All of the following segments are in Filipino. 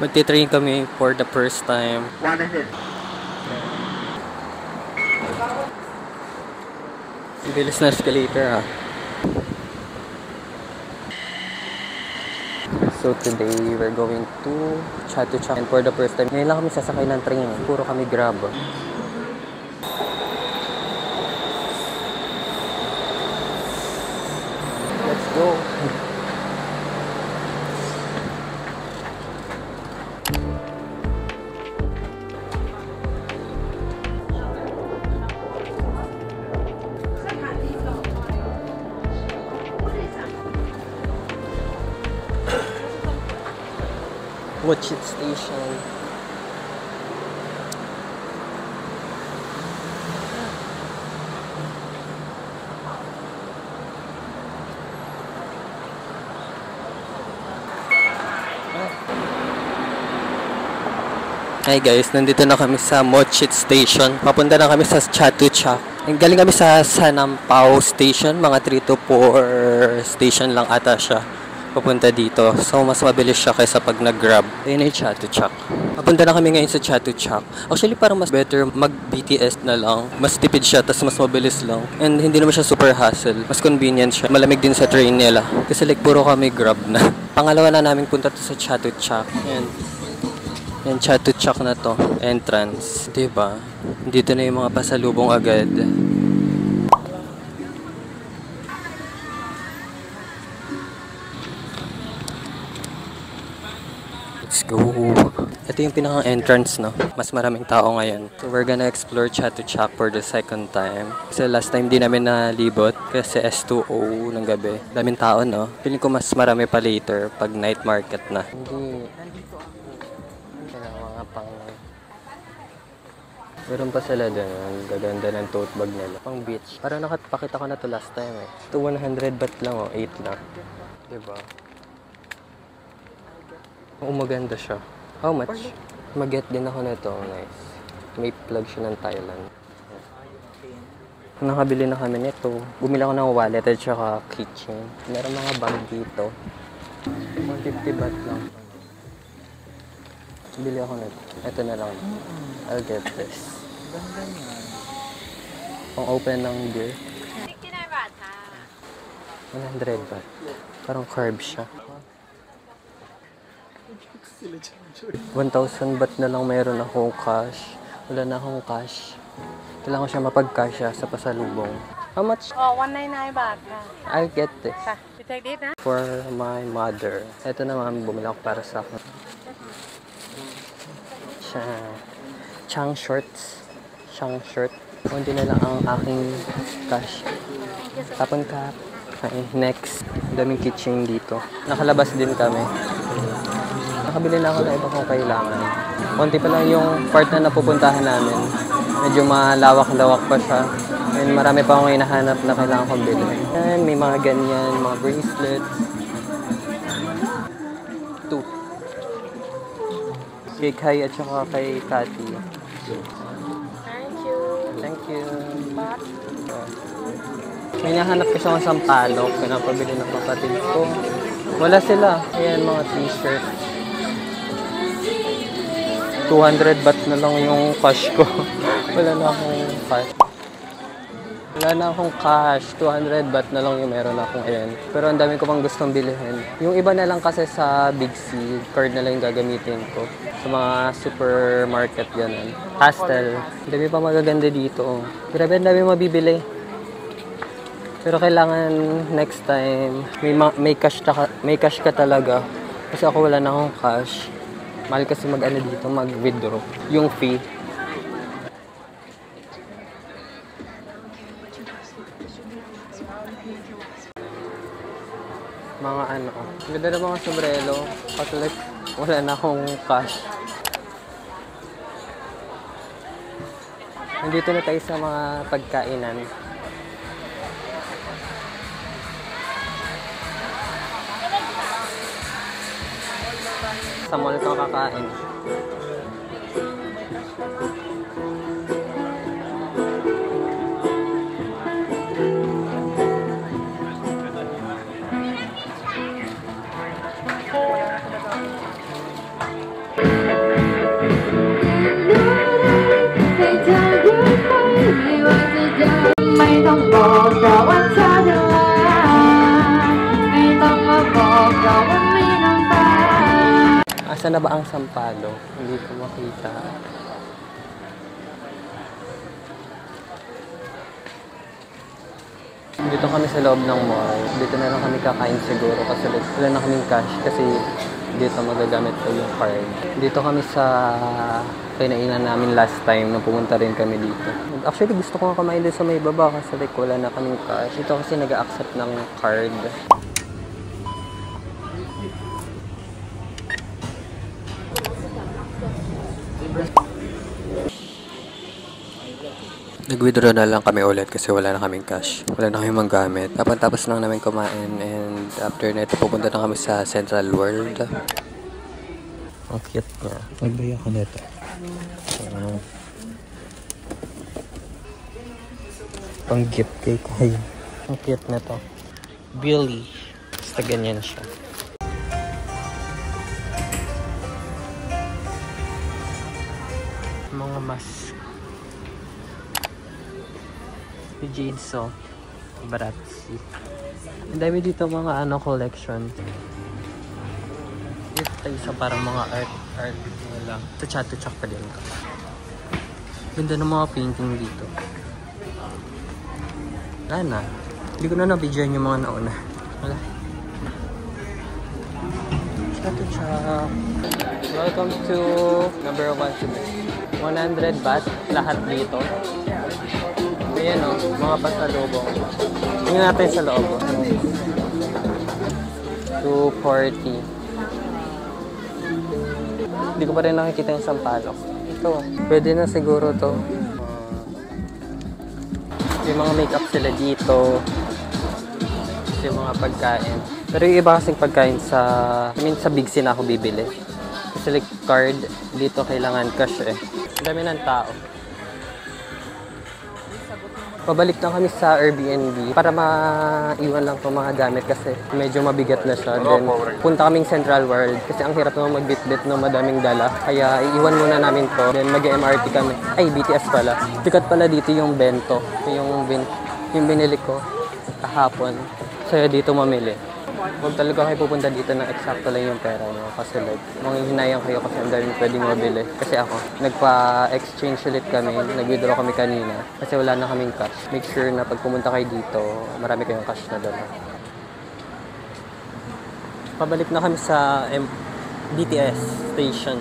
Magti-train kami for the first time. Bilis na escalator ha. So today, we're going to Chatuchak. And for the first time, ngayon lang kami sasakay ng train. Puro kami Grab. Let's go! Watch it station. Hi guys, nandito na kami sa Mochit Station. Papunta na kami sa Chatuchak. Galing kami sa Sanampao Station. Mga 3 to 4 station lang ata siya. Papunta dito. So, mas mabilis siya kaysa pag nag-Grab. Ayun ay Chatuchak. Papunta na kami ngayon sa Chatuchak. Actually, parang mas better mag-BTS na lang. Mas tipid siya, tas mas mabilis lang. And hindi naman siya super hassle. Mas convenient siya. Malamig din sa train nila. Kasi like, puro kami Grab na. Pangalawa na namin punta to sa Chatuchak. Yan, Chatuchak na to. Entrance. Diba? Dito na yung mga pasalubong agad. Let's go! Ito yung pinaka-entrance, no? Mas maraming tao ngayon. So, we're gonna explore Chatuchak for the second time. Kasi last time di namin nalibot. Kasi S2O ng gabi. Daming tao, no? Feeling ko mas marami pa later pag night market na. Hindi. Mga pang... Meron pa sila dun. Ang gaganda ng tote bag nila. Pang beach. Parang nakapakita ko na to last time, eh. Ito 100 baht lang, oh. 8 lang. Diba? Maganda siya. How much? Mag-get din ako nito. Nice. May plug siya ng Thailand. Nakabili na kami nito. Bumili ako ng wallet at saka keychain. Meron mga bag dito. 150 baht lang. Bili ako nito. Ito na lang. I'll get this. Ganda niya. Pang open ng beer. 69 baht ha. 100 baht. Parang carb siya. 1,000 baht na lang mayroon akong cash. Wala na akong cash. Kailangan ko siya mapag-cash sa pasalubong. How much? Oh, 199 baht ha. I'll get this. Ha, you take this na? For my mother. Ito naman, bumili ako para sa akin. Chang shorts. Chang shirt. Kunti na lang ang aking cash. Tapon cap. Okay, next. Daming keychain dito. Nakalabas din kami. Nakabili na ako na iba kong kailangan. Konti pa lang yung part na napupuntahan namin. Medyo malawak-lawak pa siya. And marami pa akong hinahanap na kailangan kong bilhin. And may mga ganyan, mga bracelets. 2. Kay Kai at saka kay Cathy. Thank you. Thank you. Baht. May nahanap ko sa sampalok. Pinapabili ng kapatid ko. Wala sila. Ayan, mga t-shirt. 200 baht na lang yung cash ko. Wala na akong cash. Wala na akong cash. 200 baht na lang yung meron akong ayan. Pero ang dami ko pang gustong bilhin. Yung iba na lang kasi sa Big C, card na lang yung gagamitin ko. Sa mga supermarket ganun. Pastel. Ang dami pa magaganda dito. Grabe, ang dami mabibili. Pero kailangan next time, may cash ka talaga. Kasi ako wala na akong cash. Mahal kasi mag-ano dito, mag-withdraw. Yung fee. Mga ano. Ganda na mga sombrero. Kasi like, wala na akong cash. Nandito na tayo sa mga pagkainan. Sa mall ka kakain. Saan na ba ang Sampalo? Hindi ko makita. Dito kami sa loob ng mall. Dito na lang kami kakain siguro kasi wala na kaming cash kasi dito magagamit ko yung card. Dito kami sa kinainan namin last time nung pumunta rin kami dito. Actually gusto ko nga kumain din sa may baba kasi wala na kaming cash. Dito kasi nag-accept ng card. Nag-withdraw na lang kami ulit kasi wala na kaming cash. Wala na kaming manggamit. Tapos lang namin kumain and after na ito pupunta na kami sa Central World. Ang cute niya. Magbaya ko nito. Pang gift kay Kai. Ang cute na to. Billy. Basta ganyan siya. Mga mask. Si Jadesol. Baratsi. Ang dami dito mga collection. Ito isa parang mga art lang. Ito Chatuchak pa din ito. Ganda ng mga painting dito. Wala na. Hindi ko na nabidyoan yung mga nauna. Wala. Chatuchak. Welcome to number 1 today. 100 baht lahat dito. Ayan o, mga pasalubong. Tingnan natin sa loob. 240. Hindi ko pa rin nakikita yung Sampalok. Ito, pwede na siguro to. Yung mga makeup sila dito. Yung mga pagkain. Pero yung iba kasing pagkain sa Big C na ako bibili. Kasi like card, dito kailangan cash eh. Ang dami ng tao. Pabalik na kami sa Airbnb para maiwan lang itong mga gamit kasi medyo mabigat na siya. Then, punta kaming Central World kasi ang hirap naman magbitbit ng madaming dala. Kaya iiwan muna namin to. Then mag-MRT kami. Ay, BTS pala. Sikat pala dito yung bento. Yung binili ko kahapon. Kaya dito mamili. Huwag talaga kayo pupunta dito na eksakto lang yung pera nyo. Kasi like, manghihinayang kayo kasi ang dami pwedeng mabili. Kasi ako, nagpa-exchange ulit kami. Nag-withdraw kami kanina. Kasi wala na kaming cash. Make sure na pag pumunta kayo dito, marami kayong cash na dala. Pabalik na kami sa BTS station.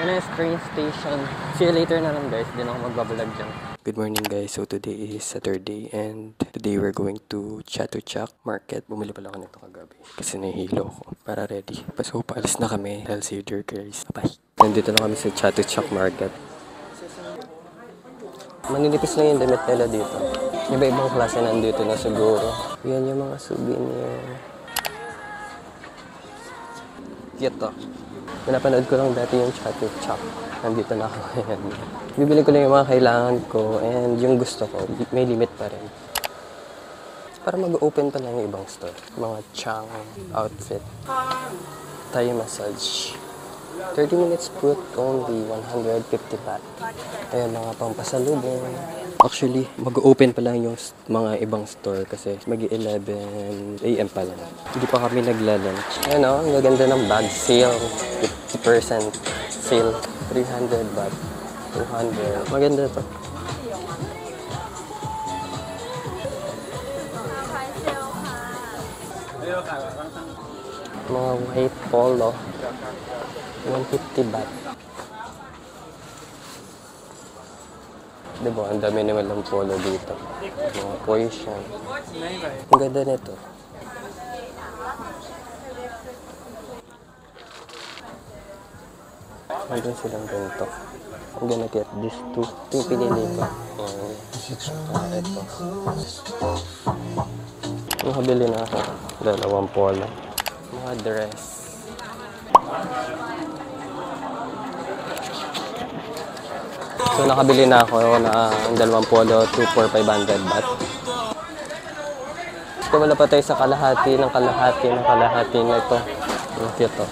NS train station. See you later na lang guys. Hindi na ako magbablog dyan. Good morning guys. So today is Saturday and today we're going to Chatuchak Market. Bumili pala ako nito kagabi kasi nahihilo ko para ready. So paalis na kami. I'll see you there guys. Bye. Nandito na kami sa Chatuchak Market. Maninipis lang yung damit nila dito. Iba-ibang klase nandito na siguro. Yan yung mga souvenir. Ito. Pinapanood ko lang dati yung Chatuchak. Nandito na ako ngayon. Bibili ko lang yung mga kailangan ko and yung gusto ko, may limit pa rin. Para mag-open pa lang yung ibang store. Mga Chang outfit. Thai massage. 30 minutes put, only 150 baht. Ayan, mga pampasalubong. Actually, mag-open pa lang yung mga ibang store kasi mag-11 AM pa lang. Hindi pa kami nagla-lunch. Ayan o, ang gaganda ng bag. Sale. 50% sale. 300 baht. 200. Maganda to. Mga white polo. 150 baht. Diba, ang dami naman ng polo dito. Mga Poison. Ang ganda nito. Meron silang ganito. I'm gonna get these two. Ito yung pinili ko. Ito. Nakabili na ako. 2 polo. Mga dress. So nakabili na ako na ang 2 polo, 2 for 500 baht. So wala pa tayo sa kalahati ng kalahati ng kalahati na ito. Ang cute to.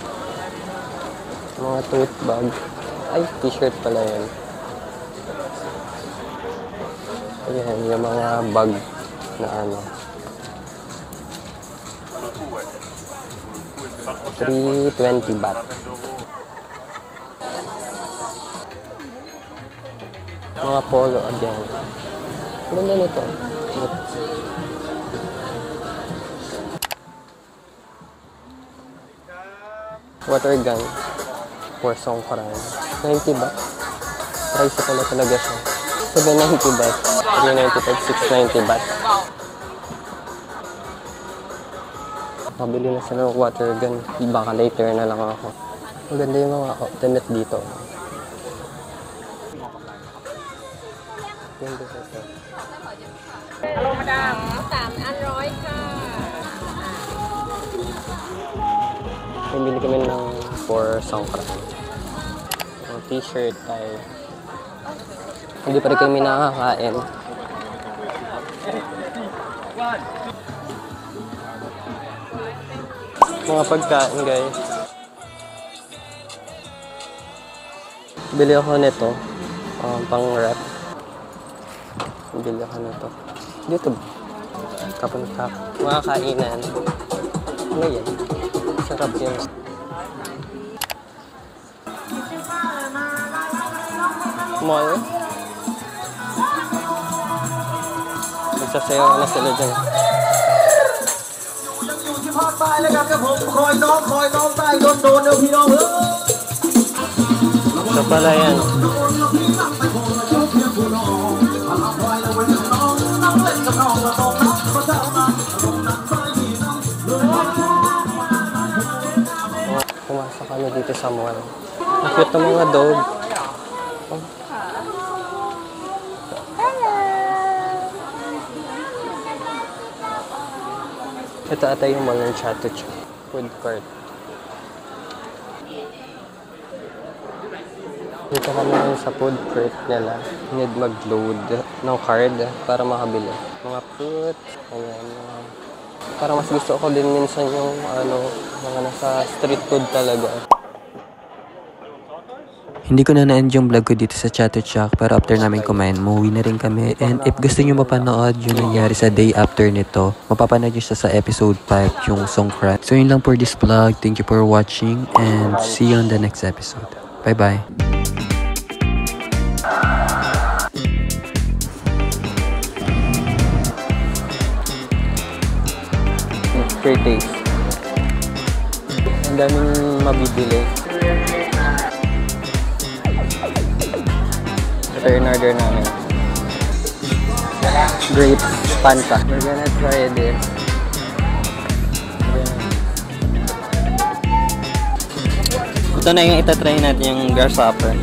Mga tote bag. Ay, t-shirt pala yan. Ayan, yung mga bag na ano. 320 baht. Mga polo again. Ganda nito. Water gun for Songkran. 90 baht. Price pala talaga siya. 790 baht. 395, 690 baht. Mabili na sila ng water gun. Baka later na lang ako. Maganda yung mga alternate dito. Ganda sa ito. Hello, madam. 300 ka. Bumili kami ng for Songkran. Yung t-shirt tayo. Hindi pa rin kami nakakain. Mga pagkain, guys. Bili ako nito. Pang-wrap. Bili ako nito. Dito ba? Kapag-kap. Mga kainan. Ano yan? Sarap yun. Mall. Nagsasayaw na sila dyan. Ito pala yan. Pumasok kami dito sa mall. Nakita ng mga dog. Oh. Ito ata yung mall ng Chatuchak. Food court. Dito kami sa food court nila. Need mag-load ng card para makabili. Mga fruit. Ayan. Parang mas gusto ko din minsan yung mga nasa street food talaga. Hindi ko na na-end yung vlog ko dito sa Chatuchak, pero after namin kumain, umuwi na rin kami. And if gusto nyo mapanood yung nangyari sa day after nito, mapapanood nyo siya sa episode 5, yung Songkran. So yun lang for this vlog. Thank you for watching and see you on the next episode. Bye-bye! Great taste. Ang daming mabibili. Ito yung order namin. Grape Fanta. We're gonna try this. Ito na yung itatry natin yung grasshopper.